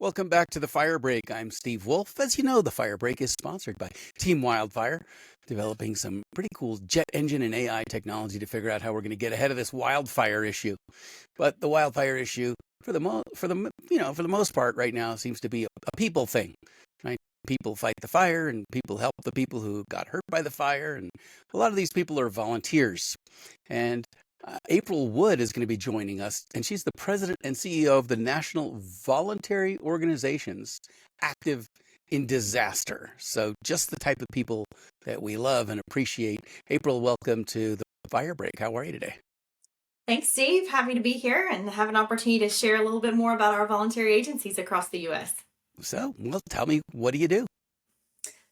Welcome back to the Fire Break. I'm Steve Wolf. As you know, the Fire Break is sponsored by Team Wildfire, developing some pretty cool jet engine and AI technology to figure out how we're going to get ahead of this wildfire issue. But the wildfire issue, for the most part, right now, seems to be a people thing. Right? People fight the fire, and people help the people who got hurt by the fire, and a lot of these people are volunteers. And April Wood is going to be joining us, and she's the president and CEO of the National Voluntary Organizations Active in Disaster. So just the type of people that we love and appreciate. April, welcome to the Fire Break. How are you today? Thanks, Steve. Happy to be here and have an opportunity to share a little bit more about our voluntary agencies across the U.S. So, well, tell me, what do you do?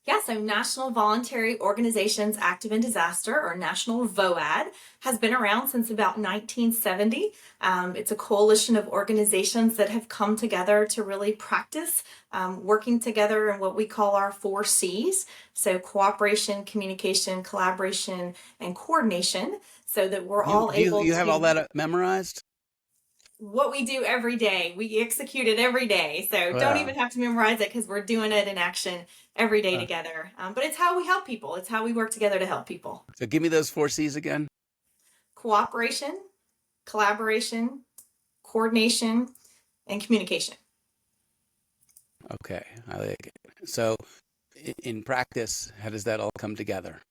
Yeah, so National Voluntary Organizations Active in Disaster, or National VOAD, has been around since about 1970. It's a coalition of organizations that have come together to really practice working together in what we call our 4 C's. So cooperation, communication, collaboration, and coordination, so that we're all able to... You have all that memorized? What we do every day. We execute it every day. So don't even have to memorize it because we're doing it in action every day together. But it's how we help people. It's how we work together to help people. So give me those 4 C's again. Cooperation, collaboration, coordination, and communication. Okay, I like it. So in practice, how does that all come together?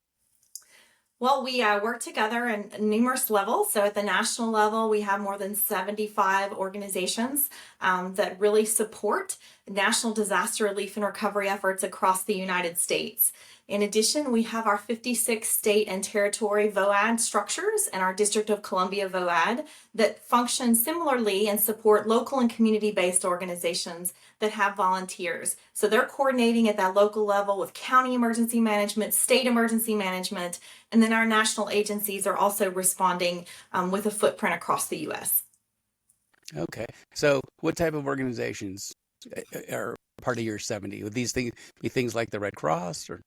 Well, we work together in numerous levels. So at the national level, we have more than 75 organizations that really support national disaster relief and recovery efforts across the United States. In addition, we have our 56 state and territory VOAD structures and our District of Columbia VOAD that function similarly and support local and community-based organizations that have volunteers. So they're coordinating at that local level with county emergency management, state emergency management, and then our national agencies are also responding with a footprint across the U.S. Okay. So what type of organizations are part of your 70? Would these things be things like the Red Cross or?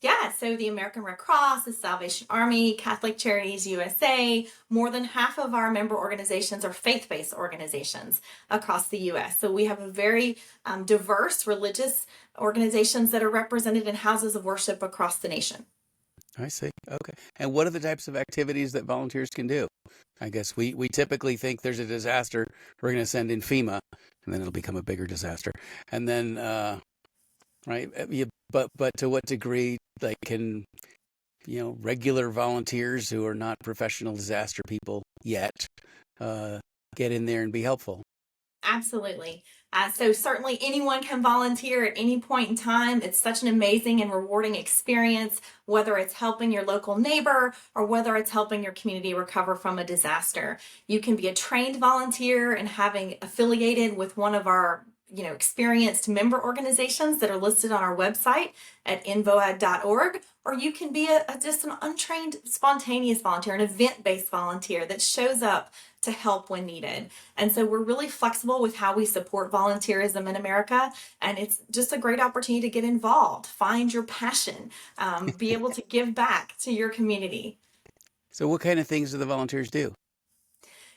Yeah, so the American Red Cross, the Salvation Army, Catholic Charities USA, more than half of our member organizations are faith-based organizations across the U.S. So we have a very diverse religious organizations that are represented in houses of worship across the nation. I see. Okay. And what are the types of activities that volunteers can do? I guess we typically think there's a disaster, we're going to send in FEMA, and then it'll become a bigger disaster. And then, right, but to what degree, like, can, regular volunteers who are not professional disaster people yet get in there and be helpful? Absolutely. So certainly anyone can volunteer at any point in time. It's such an amazing and rewarding experience, whether it's helping your local neighbor or whether it's helping your community recover from a disaster. You can be a trained volunteer and having affiliated with one of our experienced member organizations that are listed on our website at nvoad.org, or you can be just an untrained, spontaneous volunteer, an event-based volunteer that shows up to help when needed. And so we're really flexible with how we support volunteerism in America, and it's just a great opportunity to get involved, find your passion, be able to give back to your community. So what kind of things do the volunteers do?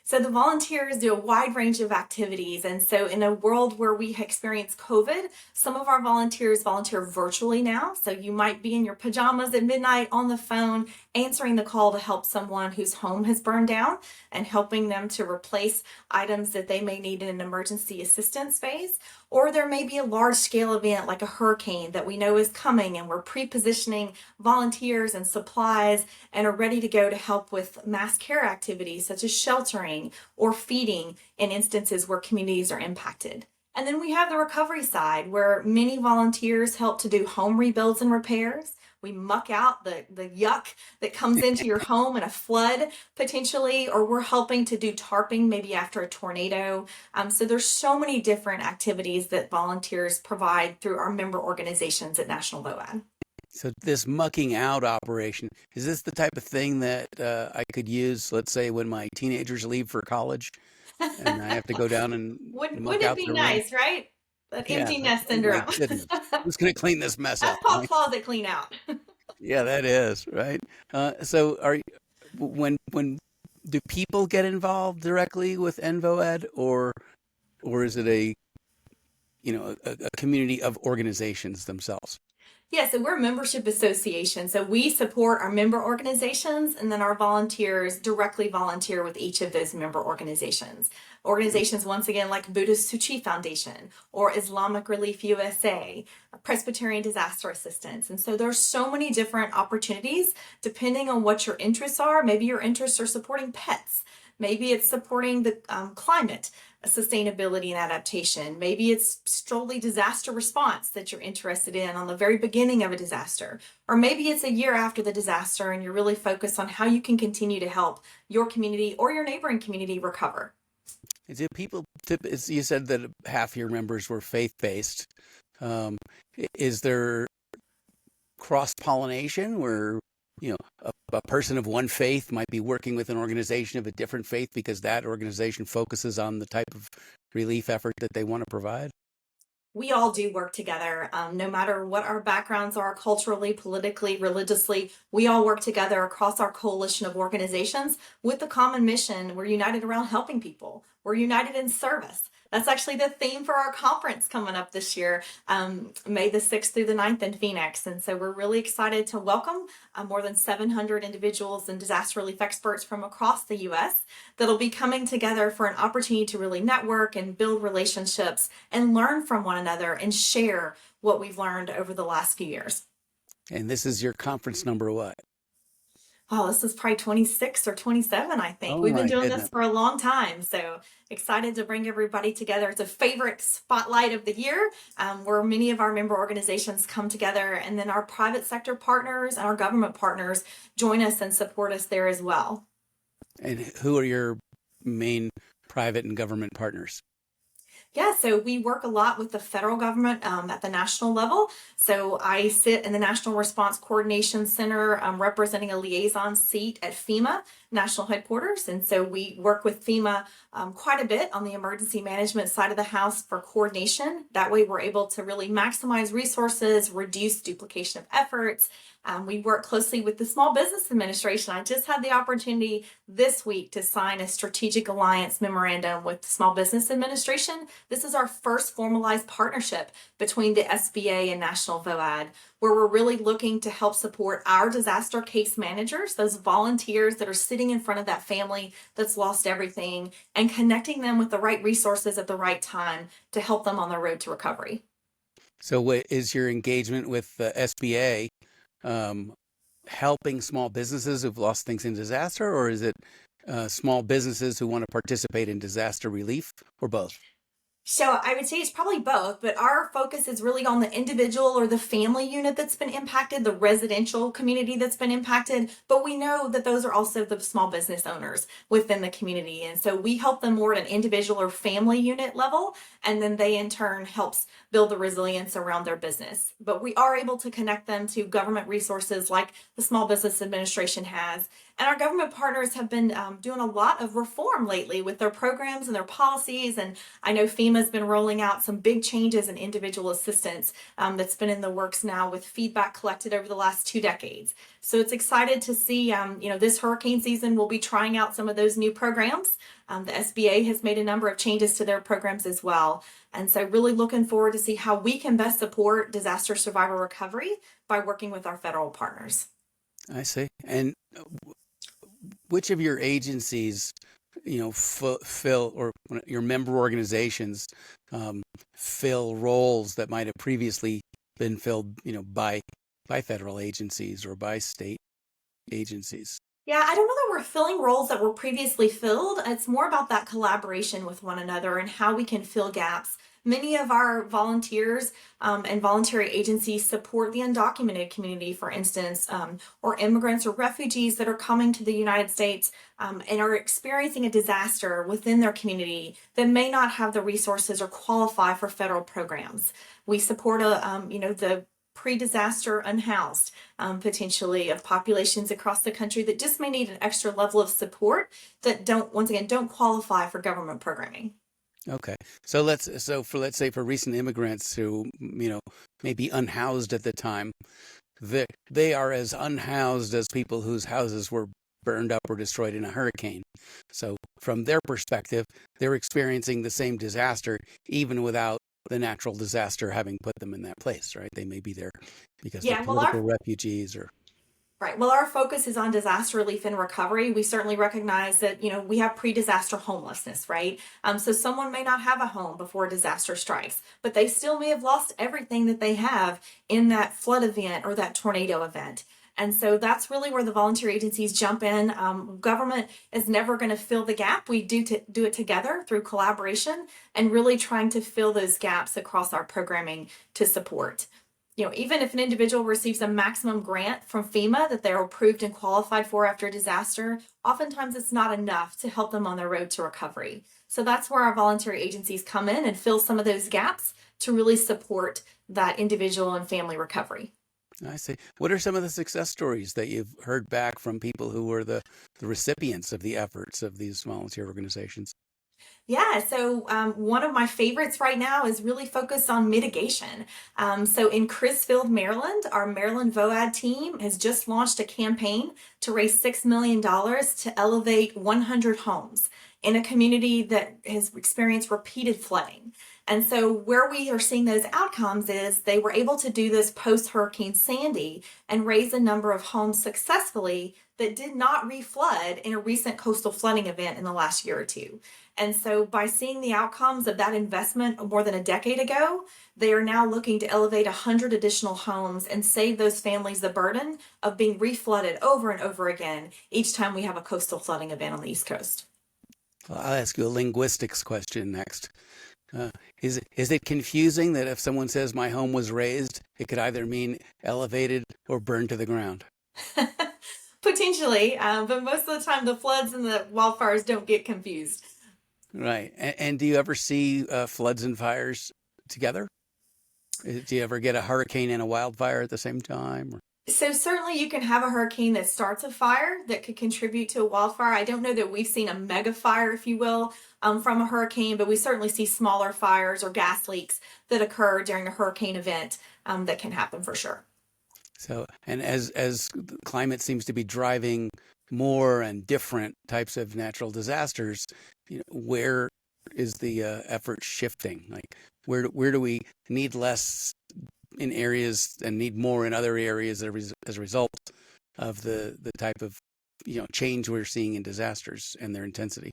So the volunteers do a wide range of activities. And so in a world where we experience COVID, some of our volunteers volunteer virtually now. So you might be in your pajamas at midnight on the phone, answering the call to help someone whose home has burned down and helping them to replace items that they may need in an emergency assistance phase. Or there may be a large scale event like a hurricane that we know is coming, and we're pre-positioning volunteers and supplies and are ready to go to help with mass care activities such as sheltering or feeding in instances where communities are impacted. And then we have the recovery side, where many volunteers help to do home rebuilds and repairs. We muck out the yuck that comes into your home in a flood potentially, or we're helping to do tarping maybe after a tornado. So there's so many different activities that volunteers provide through our member organizations at National VOAD. So this mucking out operation, is this the type of thing that I could use, let's say, when my teenagers leave for college and I have to go down and Wouldn't muck it out be their nice, room? right? That empty Yeah. nest Oh my syndrome. goodness. Who's going to clean this mess That's up? called Right? closet clean out. Yeah, that is right. So when do people get involved directly with NVOAD, or is it a community of organizations themselves? Yeah, so we're a membership association. So we support our member organizations, and then our volunteers directly volunteer with each of those member organizations. Organizations, once again, like Buddhist Tzu Chi Foundation or Islamic Relief USA, Presbyterian Disaster Assistance. And so there's so many different opportunities depending on what your interests are. Maybe your interests are supporting pets. Maybe it's supporting the climate, sustainability and adaptation. Maybe it's strictly disaster response that you're interested in on the very beginning of a disaster. Or maybe it's a year after the disaster and you're really focused on how you can continue to help your community or your neighboring community recover. Do people, you said that half your members were faith-based. Is there cross-pollination where a person of one faith might be working with an organization of a different faith because that organization focuses on the type of relief effort that they want to provide? We all do work together, no matter what our backgrounds are, culturally, politically, religiously. We all work together across our coalition of organizations with the common mission. We're united around helping people. We're united in service. That's actually the theme for our conference coming up this year, May the 6th through the 9th in Phoenix. And so we're really excited to welcome more than 700 individuals and disaster relief experts from across the U.S. that'll be coming together for an opportunity to really network and build relationships and learn from one another and share what we've learned over the last few years. And this is your conference number what? Oh, this is probably 26 or 27, I think. Oh, We've been doing goodness. this for a long time, so excited to bring everybody together. It's a favorite spotlight of the year, where many of our member organizations come together, and then our private sector partners and our government partners join us and support us there as well. And who are your main private and government partners? Yeah, so we work a lot with the federal government at the national level. So I sit in the National Response Coordination Center representing a liaison seat at FEMA National Headquarters. And so we work with FEMA quite a bit on the emergency management side of the house for coordination. That way we're able to really maximize resources, reduce duplication of efforts. We work closely with the Small Business Administration. I just had the opportunity this week to sign a strategic alliance memorandum with the Small Business Administration. This is our first formalized partnership between the SBA and National VOAD, where we're really looking to help support our disaster case managers, those volunteers that are sitting in front of that family that's lost everything, and connecting them with the right resources at the right time to help them on their road to recovery. So what is your engagement with the SBA helping small businesses who've lost things in disaster, or is it small businesses who want to participate in disaster relief, or both? So I would say it's probably both, but our focus is really on the individual or the family unit that's been impacted, the residential community that's been impacted. But we know that those are also the small business owners within the community. And so we help them more at an individual or family unit level, and then they in turn helps build the resilience around their business. But we are able to connect them to government resources like the Small Business Administration has. And our government partners have been doing a lot of reform lately with their programs and their policies. And I know FEMA's been rolling out some big changes in individual assistance that's been in the works now with feedback collected over the last 2 decades. So it's excited to see, this hurricane season we'll be trying out some of those new programs. The SBA has made a number of changes to their programs as well. And so really looking forward to see how we can best support disaster survivor recovery by working with our federal partners. I see. And which of your agencies, fill, or your member organizations fill roles that might have previously been filled, by federal agencies or by state agencies? Yeah, I don't know that we're filling roles that were previously filled. It's more about that collaboration with one another and how we can fill gaps. Many of our volunteers and voluntary agencies support the undocumented community, for instance, or immigrants or refugees that are coming to the United States and are experiencing a disaster within their community that may not have the resources or qualify for federal programs. We support the pre-disaster unhoused, potentially, of populations across the country that just may need an extra level of support that don't qualify for government programming. Okay. So let's say for recent immigrants who, may be unhoused at the time, they are as unhoused as people whose houses were burned up or destroyed in a hurricane. So from their perspective, they're experiencing the same disaster even without the natural disaster having put them in that place, right? They may be there because they're Yeah, well, political refugees or. right. Well, our focus is on disaster relief and recovery. We certainly recognize that, we have pre-disaster homelessness, right? So someone may not have a home before a disaster strikes, but they still may have lost everything that they have in that flood event or that tornado event. And so that's really where the volunteer agencies jump in. Government is never going to fill the gap. We do it together through collaboration and really trying to fill those gaps across our programming to support. Even if an individual receives a maximum grant from FEMA that they're approved and qualified for after a disaster, oftentimes it's not enough to help them on their road to recovery. So that's where our voluntary agencies come in and fill some of those gaps to really support that individual and family recovery. I see. What are some of the success stories that you've heard back from people who were the recipients of the efforts of these volunteer organizations? Yeah, so one of my favorites right now is really focused on mitigation. So in Crisfield, Maryland, our Maryland VOAD team has just launched a campaign to raise $6 million to elevate 100 homes in a community that has experienced repeated flooding. And so where we are seeing those outcomes is they were able to do this post-Hurricane Sandy and raise a number of homes successfully that did not reflood in a recent coastal flooding event in the last year or two. And so by seeing the outcomes of that investment more than a decade ago, they are now looking to elevate 100 additional homes and save those families the burden of being reflooded over and over again each time we have a coastal flooding event on the East Coast. Well, I'll ask you a linguistics question next. Is it confusing that if someone says my home was raised, it could either mean elevated or burned to the ground? Potentially, but most of the time the floods and the wildfires don't get confused. Right. And do you ever see floods and fires together? Do you ever get a hurricane and a wildfire at the same time? So certainly you can have a hurricane that starts a fire that could contribute to a wildfire. I don't know that we've seen a mega fire, if you will, from a hurricane, but we certainly see smaller fires or gas leaks that occur during a hurricane event that can happen for sure. So, and as climate seems to be driving more and different types of natural disasters, where is the effort shifting? Like, where do we need less in areas and need more in other areas as a result of the type of change we're seeing in disasters and their intensity?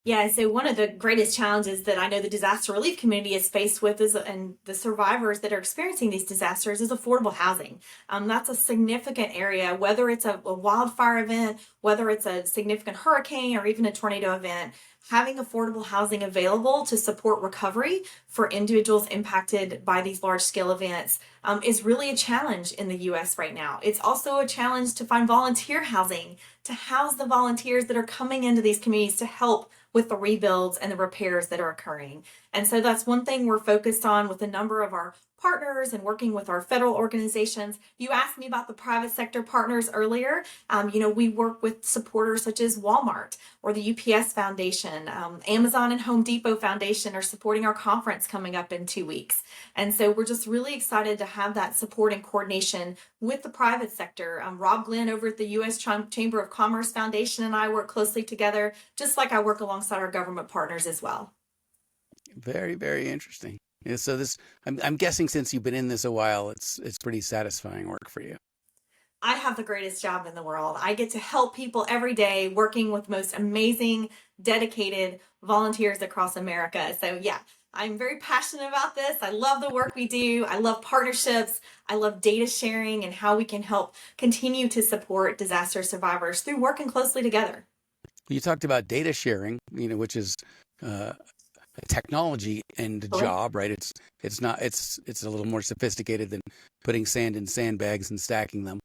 Yeah, so one of the greatest challenges that I know the disaster relief community is faced with and the survivors that are experiencing these disasters is affordable housing. That's a significant area, whether it's a wildfire event, whether it's a significant hurricane or even a tornado event. Having affordable housing available to support recovery for individuals impacted by these large-scale events is really a challenge in the U.S. right now. It's also a challenge to find volunteer housing to house the volunteers that are coming into these communities to help with the rebuilds and the repairs that are occurring. And so that's one thing we're focused on with a number of our partners and working with our federal organizations. You asked me about the private sector partners earlier. We work with supporters such as Walmart or the UPS Foundation. Amazon and Home Depot Foundation are supporting our conference coming up in 2 weeks. And so we're just really excited to have that support and coordination with the private sector. Rob Glenn over at the U.S. Chamber of Commerce Foundation and I work closely together, just like I work alongside our government partners as well. Very, very interesting. Yeah, so I'm guessing since you've been in this a while, it's pretty satisfying work for you. I have the greatest job in the world. I get to help people every day working with most amazing, dedicated volunteers across America. So yeah, I'm very passionate about this. I love the work we do. I love partnerships. I love data sharing and how we can help continue to support disaster survivors through working closely together. You talked about data sharing, which is a technology end job, right? It's a little more sophisticated than putting sand in sandbags and stacking them.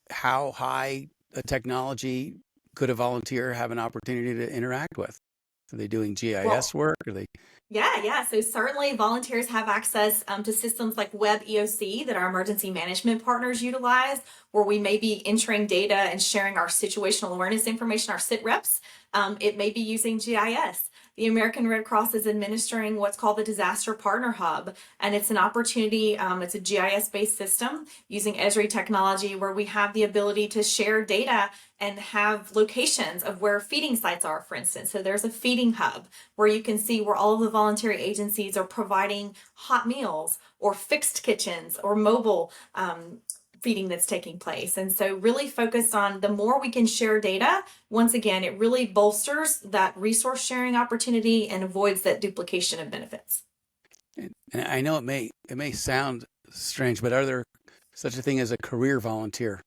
How high a technology could a volunteer have an opportunity to interact with? Are they doing GIS work? Are they? Yeah. So certainly volunteers have access to systems like Web EOC that our emergency management partners utilize, where we may be entering data and sharing our situational awareness information, our SIT reps. It may be using GIS. the American Red Cross is administering what's called the Disaster Partner Hub. And it's an opportunity, it's a GIS-based system using Esri technology where we have the ability to share data and have locations of where feeding sites are, for instance. So there's a feeding hub where you can see where all of the voluntary agencies are providing hot meals or fixed kitchens or mobile feeding that's taking place. And so really focused on the more we can share data, once again, it really bolsters that resource sharing opportunity and avoids that duplication of benefits. And I know it may sound strange, but are there such a thing as a career volunteer?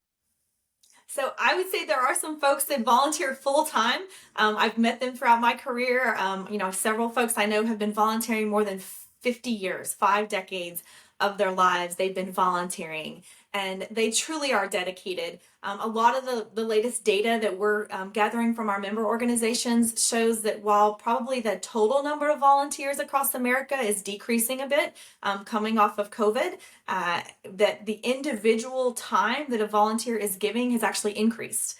So I would say there are some folks that volunteer full time. I've met them throughout my career. Several folks I know have been volunteering more than 50 years, 5 decades of their lives. They've been volunteering and they truly are dedicated. A lot of the latest data that we're gathering from our member organizations shows that while probably the total number of volunteers across America is decreasing a bit, coming off of COVID, that the individual time that a volunteer is giving has actually increased.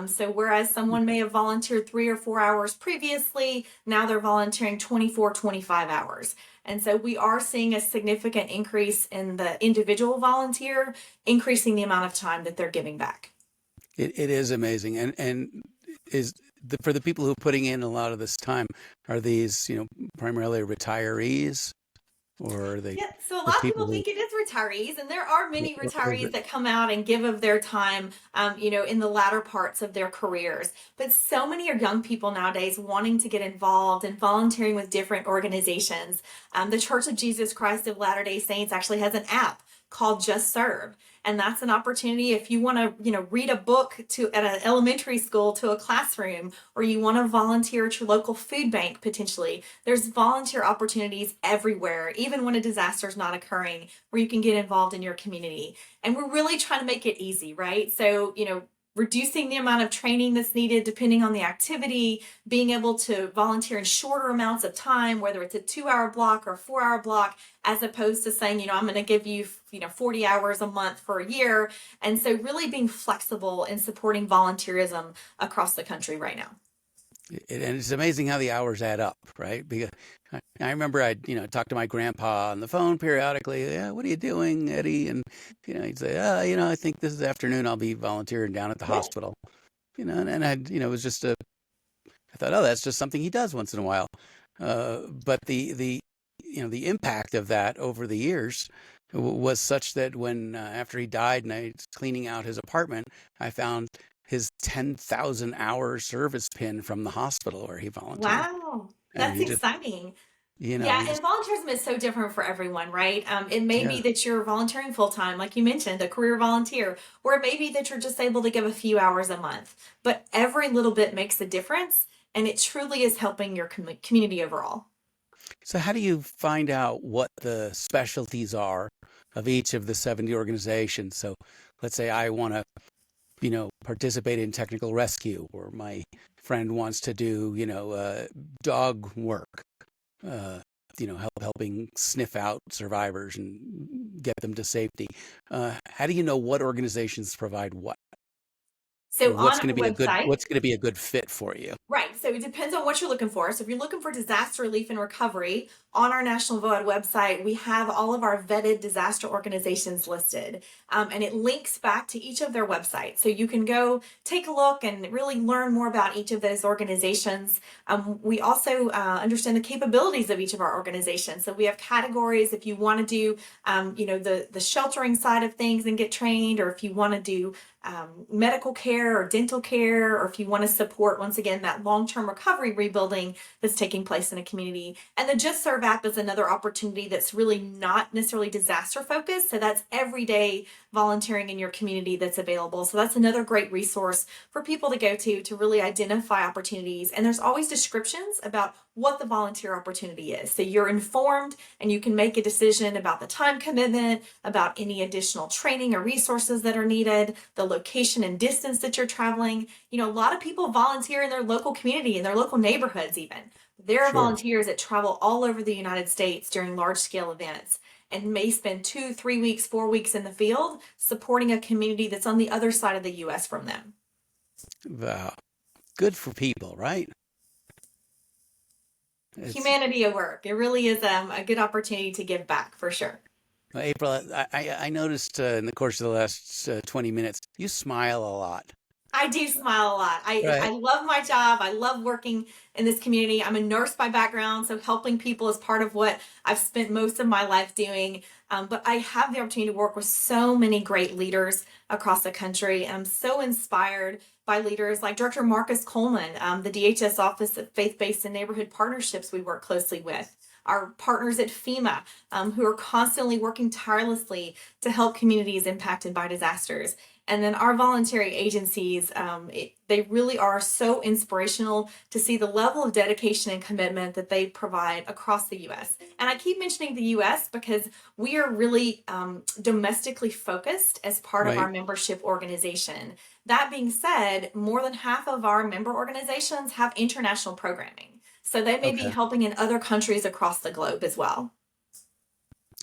So whereas someone may have volunteered 3 or 4 hours previously, now they're volunteering 24, 25 hours. And so we are seeing a significant increase in the individual volunteer, increasing the amount of time that they're giving back. It is amazing. And for the people who are putting in a lot of this time, are these, primarily retirees? Or are they? Yeah, so a lot of people think it is retirees, and there are many retirees that come out and give of their time, in the latter parts of their careers. But so many are young people nowadays wanting to get involved and volunteering with different organizations. The Church of Jesus Christ of Latter-day Saints actually has an app called Just Serve. And that's an opportunity if you want to, read a book at an elementary school to a classroom, or you want to volunteer at your local food bank potentially. There's volunteer opportunities everywhere, even when a disaster is not occurring, where you can get involved in your community. And we're really trying to make it easy, right? So, reducing the amount of training that's needed depending on the activity, being able to volunteer in shorter amounts of time, whether it's a 2-hour block or a 4-hour block, as opposed to saying, I'm going to give you, 40 hours a month for a year. And so really being flexible in supporting volunteerism across the country right now. And it's amazing how the hours add up, right? Because I remember I'd, talk to my grandpa on the phone periodically. Yeah, what are you doing, Eddie? And, he'd say, I think this afternoon I'll be volunteering down at the hospital. And I'd, it was just I thought, that's just something he does once in a while. But the impact of that over the years was such that when, after he died and I was cleaning out his apartment, I found his 10,000 hour service pin from the hospital where he volunteered. Wow, that's exciting. Yeah, and volunteerism is so different for everyone, right? It may be that you're volunteering full-time, like you mentioned, a career volunteer, or it may be that you're just able to give a few hours a month. But every little bit makes a difference, and it truly is helping your community overall. So how do you find out what the specialties are of each of the 70 organizations? So let's say I want to participate in technical rescue, or my friend wants to do, dog work, helping sniff out survivors and get them to safety. How do you know what organizations provide what? So what's on going our website, what's going to be a good fit for you? Right. So it depends on what you're looking for. So if you're looking for disaster relief and recovery, on our National VOAD website, we have all of our vetted disaster organizations listed. And it links back to each of their websites. So you can go take a look and really learn more about each of those organizations. We also understand the capabilities of each of our organizations. So we have categories if you want to do, the sheltering side of things and get trained, or if you want to do medical care or dental care, or if you want to support, once again, that long-term recovery rebuilding that's taking place in a community. And the Just Serve app is another opportunity that's really not necessarily disaster focused. So that's everyday volunteering in your community that's available. So that's another great resource for people to go to really identify opportunities. And there's always descriptions about what the volunteer opportunity is. So you're informed and you can make a decision about the time commitment, about any additional training or resources that are needed, the location and distance that you're traveling. A lot of people volunteer in their local community, in their local neighborhoods even. There are volunteers that travel all over the United States during large scale events and may spend 2, 3 weeks, 4 weeks in the field supporting a community that's on the other side of the U.S. from them. Wow. Good for people, right? It's humanity at work. It really is a good opportunity to give back for sure. well, April. I noticed in the course of the last 20 minutes, you smile a lot, I do smile a lot. I right? love my job. I love working in this community. I'm a nurse by background, so helping people is part of what I've spent most of my life doing. But I have the opportunity to work with so many great leaders across the country. I'm so inspired by leaders like Director Marcus Coleman, the DHS Office of Faith-Based and Neighborhood Partnerships we work closely with. Our partners at FEMA, who are constantly working tirelessly to help communities impacted by disasters. And then our voluntary agencies, they really are so inspirational to see the level of dedication and commitment that they provide across the U.S. And I keep mentioning the U.S. because we are really domestically focused as part of our Right. membership organization. That being said, more than half of our member organizations have international programming. So they may be Okay. helping in other countries across the globe as well.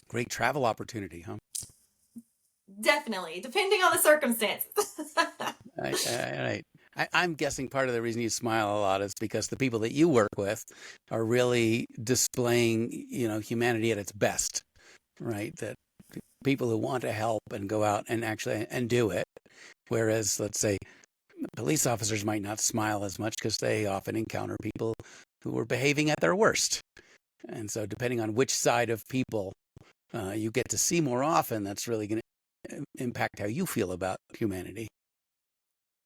Great travel opportunity, huh? Definitely, depending on the circumstances. Right. I'm guessing part of the reason you smile a lot is because the people that you work with are really displaying, humanity at its best, right? That people who want to help and go out and actually and do it. Whereas, let's say, police officers might not smile as much because they often encounter people who are behaving at their worst. And so, depending on which side of people you get to see more often, that's really going to impact how you feel about humanity.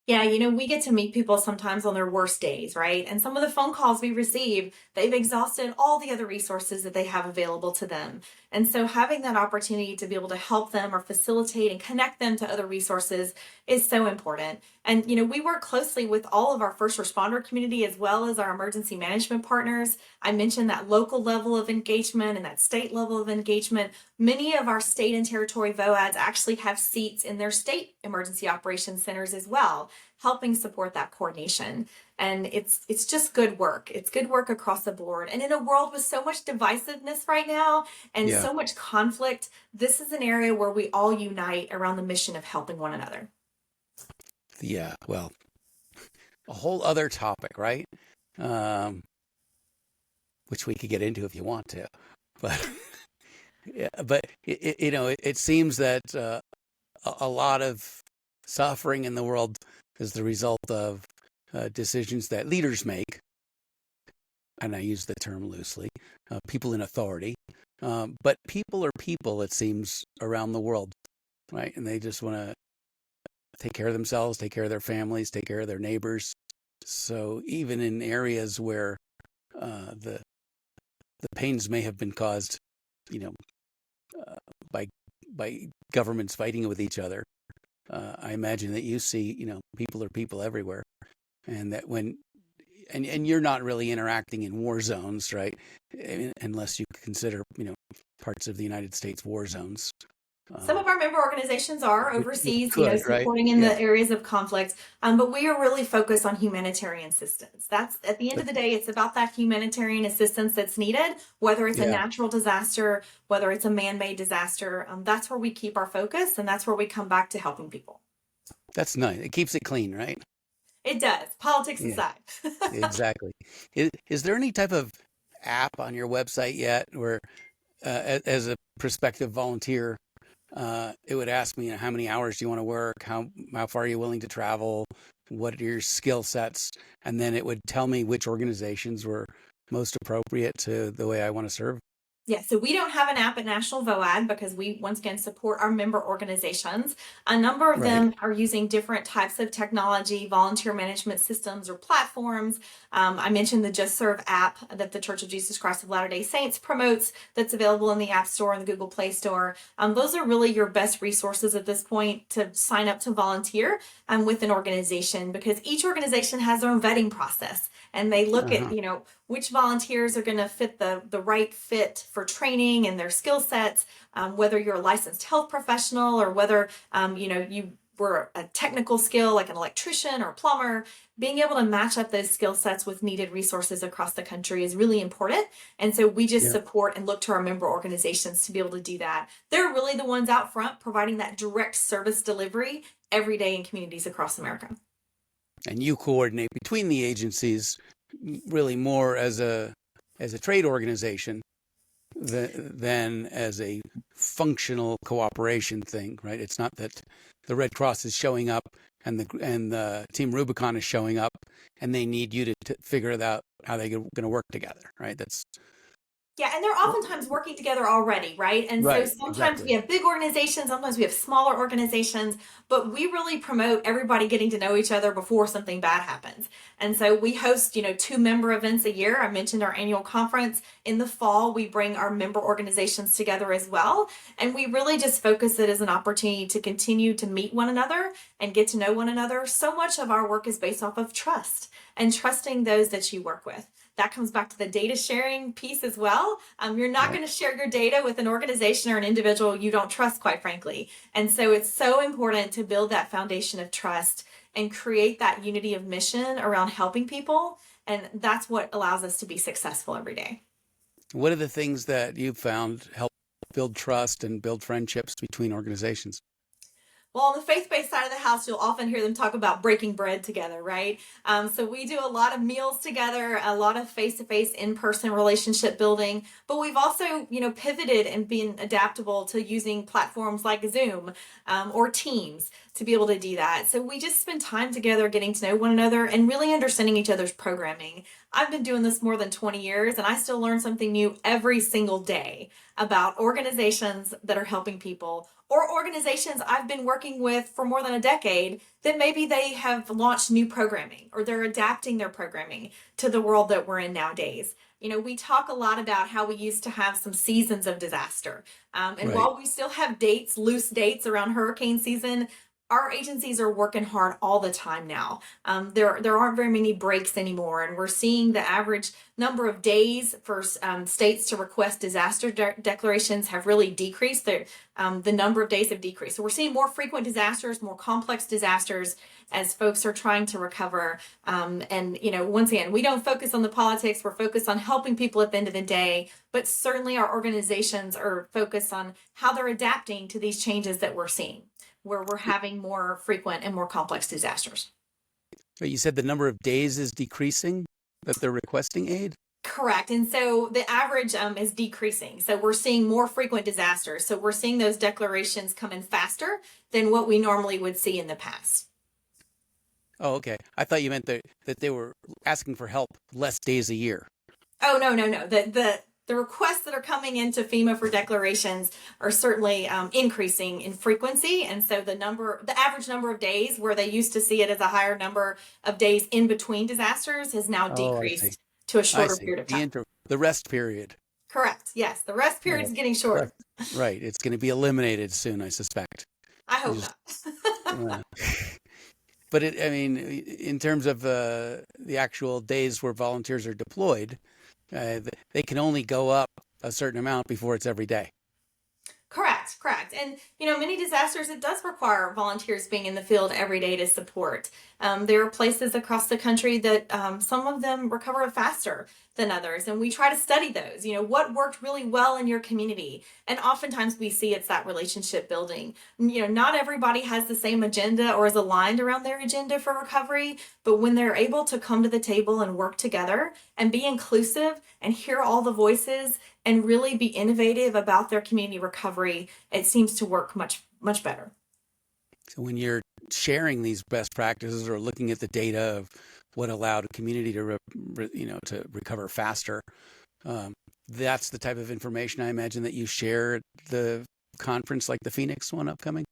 Yeah, we get to meet people sometimes on their worst days, right? And some of the phone calls we receive, they've exhausted all the other resources that they have available to them. And so having that opportunity to be able to help them or facilitate and connect them to other resources is so important. And, we work closely with all of our first responder community as well as our emergency management partners. I mentioned that local level of engagement and that state level of engagement. Many of our state and territory VOADs actually have seats in their state emergency operations centers as well, helping support that coordination. And it's just good work. It's good work across the board. And in a world with so much divisiveness right now and Yeah. so much conflict, this is an area where we all unite around the mission of helping one another. Yeah. Well, a whole other topic, right? Um, which we could get into if you want to, but yeah, but it seems that a lot of suffering in the world is the result of decisions that leaders make, and I use the term loosely, people in authority. But people are people, it seems, around the world, right? And they just want to take care of themselves, take care of their families, take care of their neighbors. So even in areas where the pains may have been caused, you know, by governments fighting with each other, I imagine that you see, people are people everywhere, and that and you're not really interacting in war zones, right? Unless you consider, parts of the United States war zones. Some of our member organizations are overseas, Could, right? supporting in Yeah. the areas of conflict, but we are really focused on humanitarian assistance. That's at the end of the day, it's about that humanitarian assistance that's needed, whether it's a Yeah. natural disaster, whether it's a man-made disaster. That's where we keep our focus, and that's where we come back to helping people. That's nice. It keeps it clean, right? It does, politics Yeah, aside. exactly. Is there any type of app on your website yet where, as a prospective volunteer, it would ask me, how many hours do you want to work? How far are you willing to travel? What are your skill sets? And then it would tell me which organizations were most appropriate to the way I want to serve. Yeah, so we don't have an app at National VOAD because we, once again, support our member organizations. A number of Right. them are using different types of technology, volunteer management systems or platforms. I mentioned the Just Serve app that the Church of Jesus Christ of Latter-day Saints promotes that's available in the App Store and the Google Play Store. Those are really your best resources at this point to sign up to volunteer with an organization, because each organization has their own vetting process, and they look at, which volunteers are going to fit the right fit for training and their skill sets, whether you're a licensed health professional or whether, you were a technical skill like an electrician or plumber. Being able to match up those skill sets with needed resources across the country is really important. And so we just support and look to our member organizations to be able to do that. They're really the ones out front providing that direct service delivery every day in communities across America. And you coordinate between the agencies really more as a as a trade organization than as a functional cooperation thing, right? It's not that the Red Cross is showing up and the Team Rubicon is showing up and they need you to figure it out how they're going to work together, right? Yeah, and they're oftentimes working together already, right? And so right, sometimes exactly. we have big organizations, sometimes we have smaller organizations, but we really promote everybody getting to know each other before something bad happens. And so we host, 2 member events a year. I mentioned our annual conference. In the fall, we bring our member organizations together as well. And we really just focus it as an opportunity to continue to meet one another and get to know one another. So much of our work is based off of trust and trusting those that you work with. That comes back to the data sharing piece as well. You're not going to share your data with an organization or an individual you don't trust, quite frankly. And so it's so important to build that foundation of trust and create that unity of mission around helping people. And that's what allows us to be successful every day. What are the things that you've found help build trust and build friendships between organizations? Well, on the faith-based side of the house, you'll often hear them talk about breaking bread together, right? So we do a lot of meals together, a lot of face-to-face, in-person relationship building, but we've also, pivoted and been adaptable to using platforms like Zoom or Teams to be able to do that. So we just spend time together getting to know one another and really understanding each other's programming. I've been doing this more than 20 years, and I still learn something new every single day about organizations that are helping people, or organizations I've been working with for more than a decade that maybe they have launched new programming or they're adapting their programming to the world that we're in nowadays. We talk a lot about how we used to have some seasons of disaster. And Right. while we still have loose dates around hurricane season, our agencies are working hard all the time now. There aren't very many breaks anymore, and we're seeing the average number of days for states to request disaster declarations have really decreased. The number of days have decreased. So we're seeing more frequent disasters, more complex disasters as folks are trying to recover. And once again, we don't focus on the politics. We're focused on helping people at the end of the day. But certainly our organizations are focused on how they're adapting to these changes that we're seeing, where we're having more frequent and more complex disasters. But you said the number of days is decreasing that they're requesting aid? Correct. And so the average is decreasing. So we're seeing more frequent disasters. So we're seeing those declarations come in faster than what we normally would see in the past. Oh, okay. I thought you meant that they were asking for help less days a year. Oh, no. The requests that are coming into FEMA for declarations are certainly increasing in frequency. And so the average number of days where they used to see it as a higher number of days in between disasters has now decreased to a shorter period of time. The rest period. Correct. Yes. The rest period is getting shorter. Right. It's going to be eliminated soon, I suspect. I hope not. But in terms of the actual days where volunteers are deployed, they can only go up a certain amount before it's every day. Correct. And, many disasters, it does require volunteers being in the field every day to support. There are places across the country that some of them recover faster than others. And we try to study those, what worked really well in your community. And oftentimes we see it's that relationship building. Not everybody has the same agenda or is aligned around their agenda for recovery, but when they're able to come to the table and work together and be inclusive and hear all the voices and really be innovative about their community recovery, it seems to work much, much better. So when you're sharing these best practices or looking at the data of what allowed a community to recover faster, that's the type of information I imagine that you share at the conference like the Phoenix one upcoming?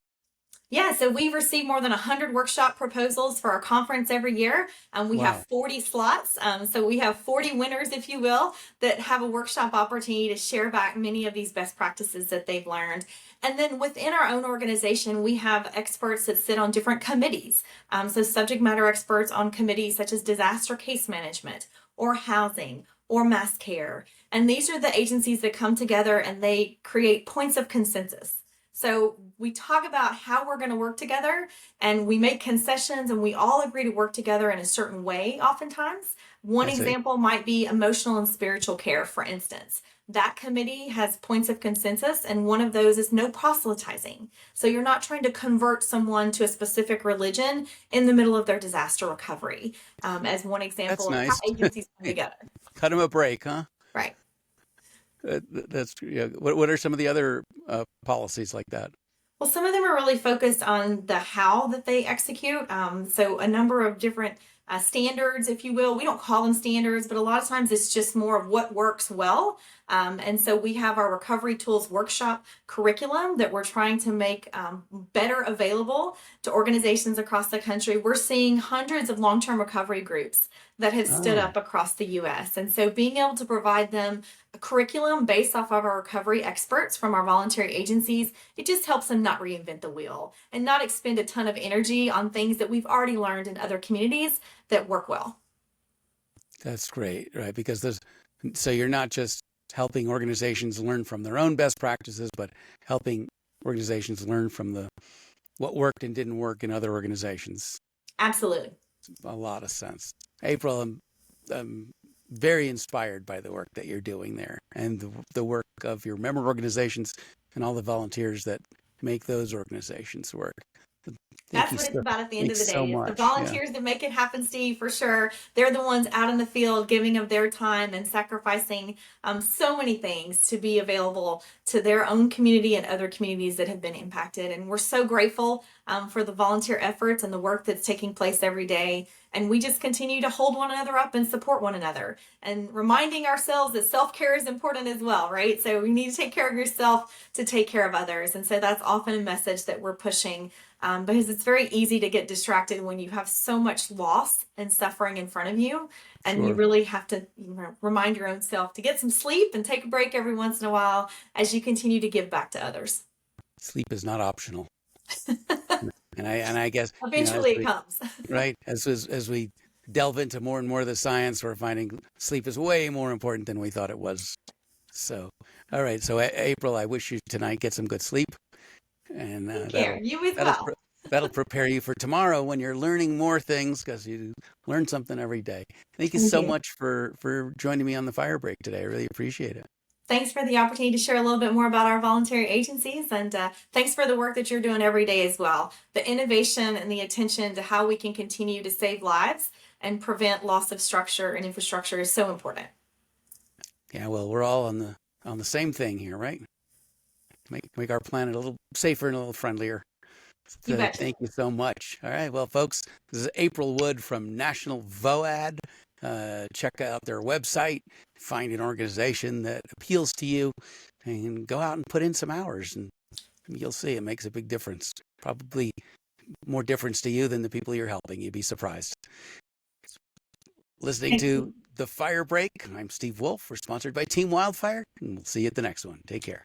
Yeah, so we receive more than 100 workshop proposals for our conference every year. We have 40 slots. So we have 40 winners, if you will, that have a workshop opportunity to share back many of these best practices that they've learned. And then within our own organization, we have experts that sit on different committees. So subject matter experts on committees such as disaster case management or housing or mass care. And these are the agencies that come together and they create points of consensus. So we talk about how we're going to work together and we make concessions and we all agree to work together in a certain way oftentimes. One example might be emotional and spiritual care, for instance. That committee has points of consensus, and one of those is no proselytizing. So you're not trying to convert someone to a specific religion in the middle of their disaster recovery, as one example of how agencies come together. Cut them a break, huh? Right. That's yeah. What are some of the other policies like that? Well, some of them are really focused on the how that they execute. So a number of different standards, if you will. We don't call them standards, but a lot of times it's just more of what works well. And so we have our recovery tools workshop curriculum that we're trying to make better available to organizations across the country. We're seeing hundreds of long-term recovery groups that have stood up across the US. And so being able to provide them a curriculum based off of our recovery experts from our voluntary agencies, it just helps them not reinvent the wheel and not expend a ton of energy on things that we've already learned in other communities that work well. That's great, right? Because so you're not just helping organizations learn from their own best practices, but helping organizations learn from what worked and didn't work in other organizations. Absolutely. A lot of sense. April, I'm very inspired by the work that you're doing there and the work of your member organizations and all the volunteers that make those organizations work. That's what it's about at the end of the day. So It's much. the volunteers that make it happen, Steve, for sure. They're the ones out in the field giving of their time and sacrificing so many things to be available to their own community and other communities that have been impacted. And we're so grateful for the volunteer efforts and the work that's taking place every day. And we just continue to hold one another up and support one another and reminding ourselves that self-care is important as well, right? So we need to take care of yourself to take care of others. And so that's often a message that we're pushing because it's very easy to get distracted when you have so much loss and suffering in front of you. And Sure. You really have to remind your own self to get some sleep and take a break every once in a while as you continue to give back to others. Sleep is not optional. and I guess eventually it comes. Right. As we delve into more and more of the science, we're finding sleep is way more important than we thought it was. So, all right. So April, I wish you tonight get some good sleep. And You as well. That'll prepare you for tomorrow when you're learning more things, because you learn something every day. Thank you so much for joining me on the Fire Break today. I really appreciate it. Thanks for the opportunity to share a little bit more about our voluntary agencies, and thanks for the work that you're doing every day as well. The innovation and the attention to how we can continue to save lives and prevent loss of structure and infrastructure is so important. Yeah, well, we're all on the same thing here, right? Make our planet a little safer and a little friendlier. So thank you so much. All right, well, folks, this is April Wood from National VOAD. Check out their website, find an organization that appeals to you, and go out and put in some hours, and you'll see it makes a big difference. Probably more difference to you than the people you're helping. You'd be surprised. Listening to The Fire Break, I'm Steve Wolf. We're sponsored by Team Wildfire, and we'll see you at the next one. Take care.